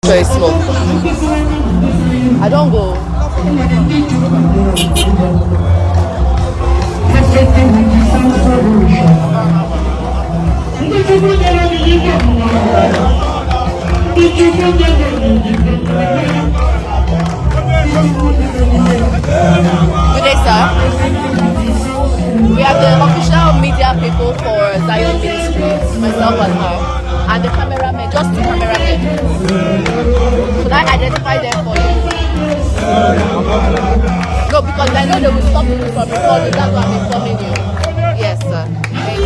Sure it's smoke. I don't go. Good day, sir. We are the official media people for Zion Ministries, myself and her, and the cameramen, just two cameramen. Should I identify them for you? No, because I know they will stop people from recording, that's why I'm informing you. Yes, sir. Thank you.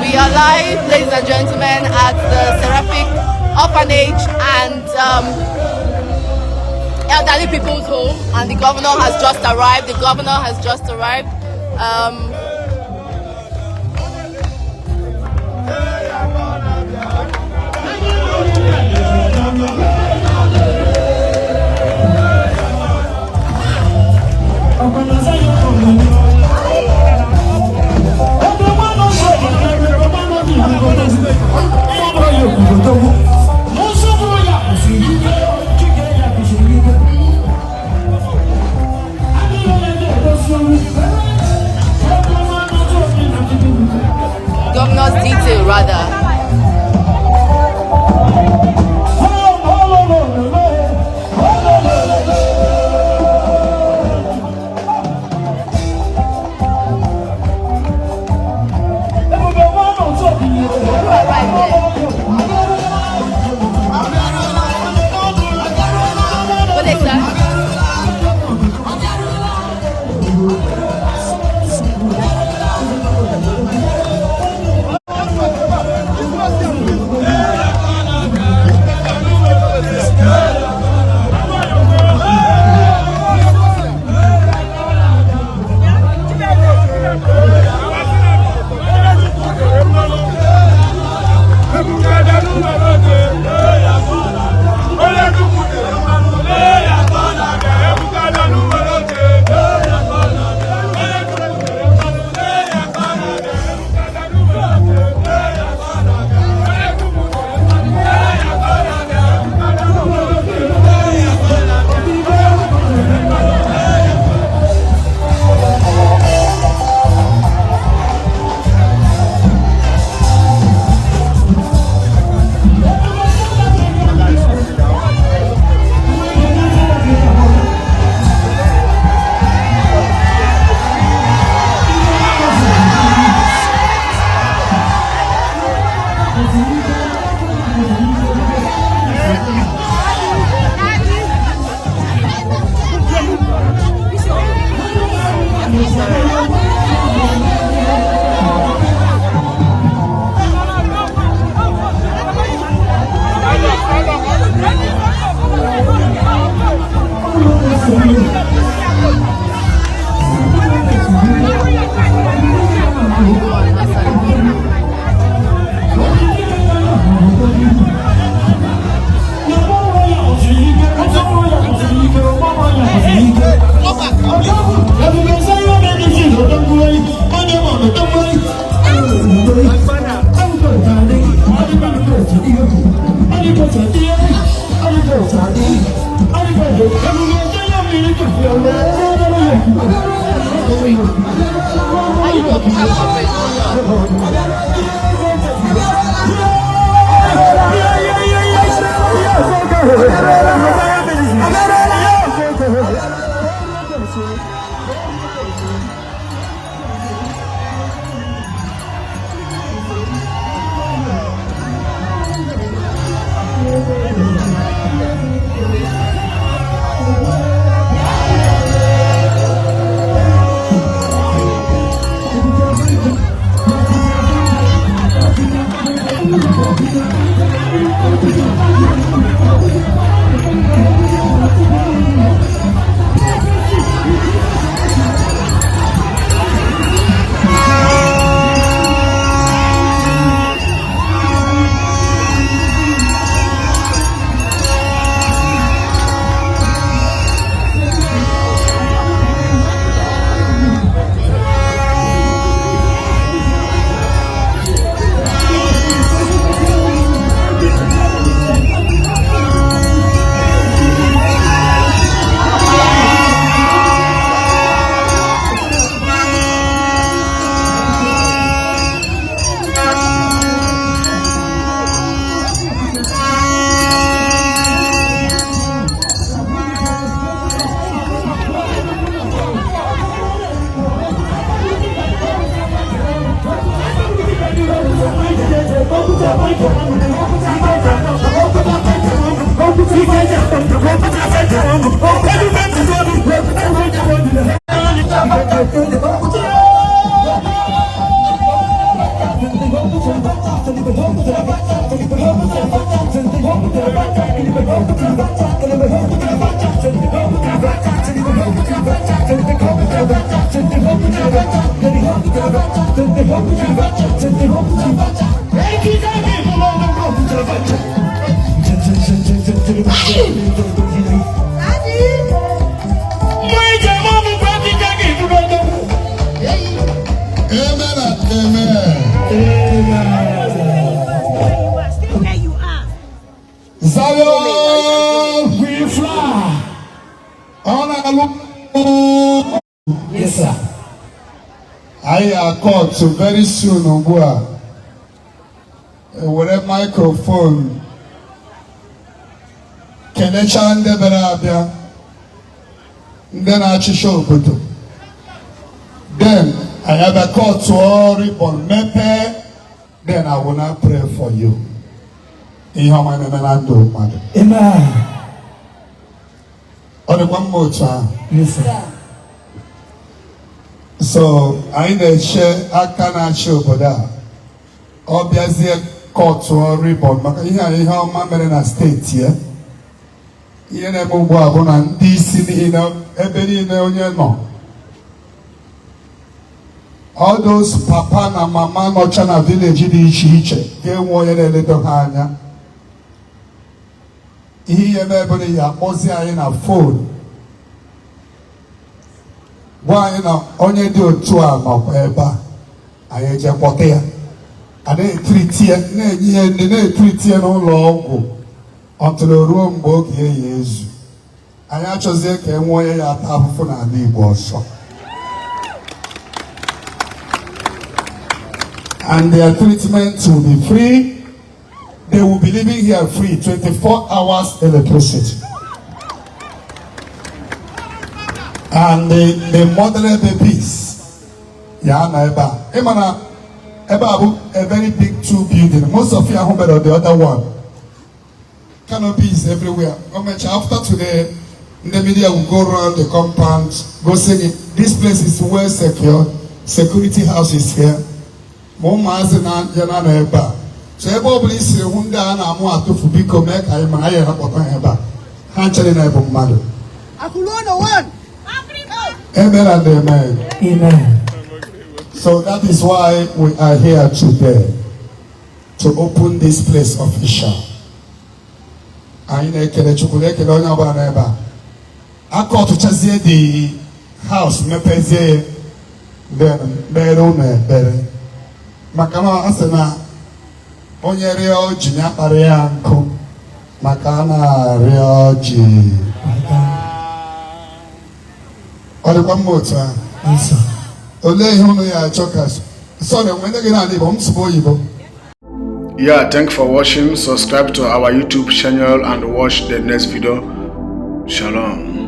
We are live, ladies and gentlemen, at the Seraphic Orphanage and Elderly People's Home, and the governor has just arrived. Governor's detail, rather. Zion, we fly. Yes, sir. I are called to very soon, Ogua. With a microphone. Kenecha ndebere abia. Then I show photo. Then I have a call to all ribbon mepe. Then I will not pray for you. In how many men mother. Amen. Only one more time. Yes, sir. So I need share. I cannot show for that. Obviously, court to all ribbon. But here, how many in a state here? Here, I move on and this in every no. All those papa and mama no chana village di iche. They want a little hanya. He everybody ya mozi in a phone. Why na onye di otu a makweba. Aye je potea. Ade treat here na enyi na treat here no long until ruo mgbe oge Yesu. Anya chozie ka enwe ya ata afufu na ala Igbo ọsọ. And their treatment will be free. They will be living here free, 24 hours electricity. And the mother babies, Emana, a very big two building. Most of you are home or the other one. Canopies everywhere. After today, the media will go around the compound, go saying this place is well secured. Security house is here. So everybody is Hunda and Amu to Fubiko make I Maya Papa. Hanchel in Abu Madu. Amen and amen. Amen. So that is why we are here today to open this place official. I call to Chazie the house, Mepeze, then Berone, Bere. Makama Asena. Onye rio ji nyakpara ya nkụ maka na rio ji ọ dịkwa mma otu a olee ihe unu ya achọ ka sorry nwere gị n'ala Igbo m sụba oyibo. Yeah, thanks for watching. Subscribe to our YouTube channel and watch the next video. Shalom.